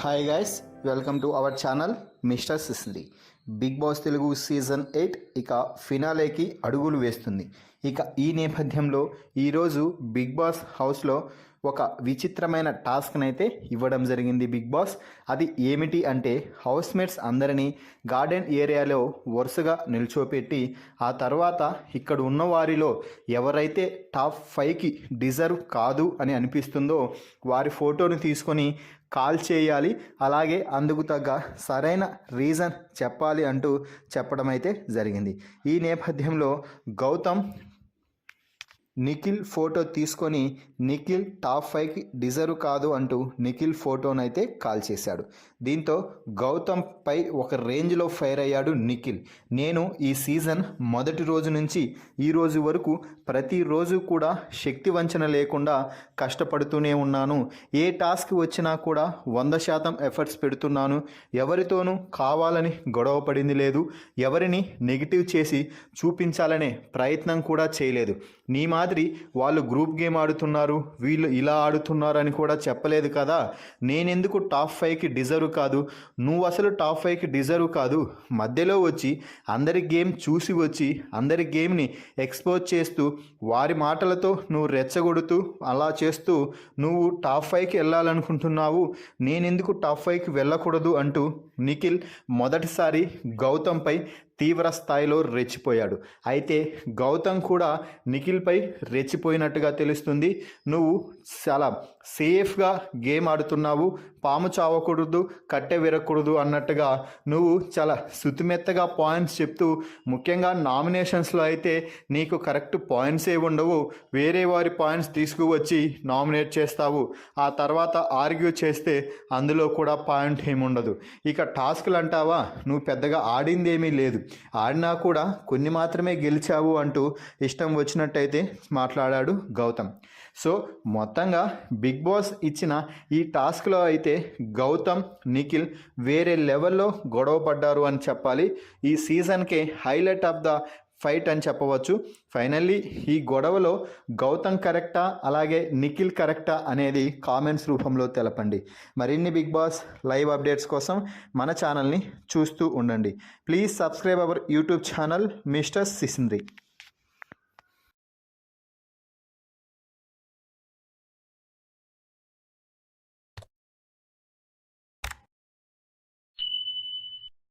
Hi guys, welcome to our channel mister సిసింది. Bigg Boss Telugu season 8 ఇక ఫినాలేకి అడుగులు వేస్తుంది. ఇక ఈ నేపథ్యంలో ఈరోజు బిగ్ బాస్ హౌస్లో ఒక విచిత్రమైన టాస్క్నైతే ఇవ్వడం జరిగింది బిగ్ బాస్. అది ఏమిటి అంటే హౌస్మేట్స్ అందరినీ గార్డెన్ ఏరియాలో వరుసగా నిల్చోపెట్టి ఆ తర్వాత ఇక్కడ ఉన్న వారిలో ఎవరైతే టాప్ 5కి డిజర్వ్ కాదు అని అనిపిస్తుందో వారి ఫోటోను తీసుకొని కాల్ చేయాలి, అలాగే అందుకు తగ్గ సరైన రీజన్ చెప్పాలి అంటూ చెప్పడం అయితే జరిగింది. ఈ నేపథ్యంలో గౌతమ్ నిఖిల్ ఫోటో తీసుకొని నిఖిల్ టాప్ 5కి డిజర్వ్ కాదు అంటూ నిఖిల్ ఫోటోనైతే కాల్ చేశాడు. దీంతో గౌతమ్ పై ఒక రేంజ్లో ఫైర్ అయ్యాడు నిఖిల్. నేను ఈ సీజన్ మొదటి రోజు నుంచి ఈ రోజు వరకు ప్రతిరోజు కూడా శక్తి వంచన లేకుండా కష్టపడుతూనే ఉన్నాను. ఏ టాస్క్ వచ్చినా కూడా 100% ఎఫర్ట్స్ పెడుతున్నాను. ఎవరితోనూ కావాలని గొడవ పడింది లేదు. ఎవరిని నెగిటివ్ చేసి చూపించాలనే ప్రయత్నం కూడా చేయలేదు. నీ మాదిరి వాళ్ళు గ్రూప్ గేమ్ ఆడుతున్నారు, వీళ్ళు ఇలా ఆడుతున్నారు అని కూడా చెప్పలేదు కదా. నేనెందుకు టాప్ 5కి డిజర్వ్ కాదు, నువ్వు అసలు టాప్ 5కి డిజర్వ్ కాదు. మధ్యలో వచ్చి అందరి గేమ్ చూసి వచ్చి అందరి గేమ్ని ఎక్స్పోజ్ చేస్తూ వారి మాటలతో నువ్వు రెచ్చగొడుతూ అలా చేస్తూ నువ్వు టాప్ 5కి వెళ్ళాలనుకుంటున్నావు, నేనెందుకు టాప్ 5కి వెళ్ళకూడదు అంటూ నిఖిల్ మొదటిసారి గౌతమ్పై తీవ్ర స్థాయిలో రెచ్చిపోయాడు. అయితే గౌతమ్ కూడా నిఖిల్పై రెచ్చిపోయినట్టుగా తెలుస్తుంది. నువ్వు చాలా సేఫ్గా గేమ్ ఆడుతున్నావు, పాము చావకూడదు కట్టె విరగకూడదు అన్నట్టుగా నువ్వు చాలా శుతిమెత్తగా పాయింట్స్ చెప్తూ, ముఖ్యంగా నామినేషన్స్లో అయితే నీకు కరెక్ట్ పాయింట్సే ఉండవు, వేరే వారి పాయింట్స్ తీసుకువచ్చి నామినేట్ చేస్తావు, ఆ తర్వాత ఆర్గ్యూ చేస్తే అందులో కూడా పాయింట్ ఏముండదు. ఇక టాస్క్లు అంటావా, నువ్వు పెద్దగా ఆడిందేమీ లేదు, ఆడినా కూడా కొన్ని మాత్రమే గెలిచావు అంటూ ఇష్టం వచ్చినట్టయితే మాట్లాడాడు గౌతమ్. సో మొత్తంగా బిగ్ బాస్ ఇచ్చిన ఈ టాస్క్లో అయితే గౌతమ్ నిఖిల్ వేరే లెవెల్లో గొడవ పడ్డారు అని చెప్పాలి. ఈ సీజన్కే హైలైట్ ఆఫ్ ద ఫైట్ అని చెప్పవచ్చు. ఫైనల్లీ ఈ గొడవలో గౌతమ్ కరెక్టా అలాగే నిఖిల్ కరెక్టా అనేది కామెంట్స్ రూపంలో తెలపండి. మరిన్ని బిగ్ బాస్ లైవ్ అప్డేట్స్ కోసం మన ఛానల్ని చూస్తూ ఉండండి. Please subscribe our YouTube channel mister సిసింద్రి.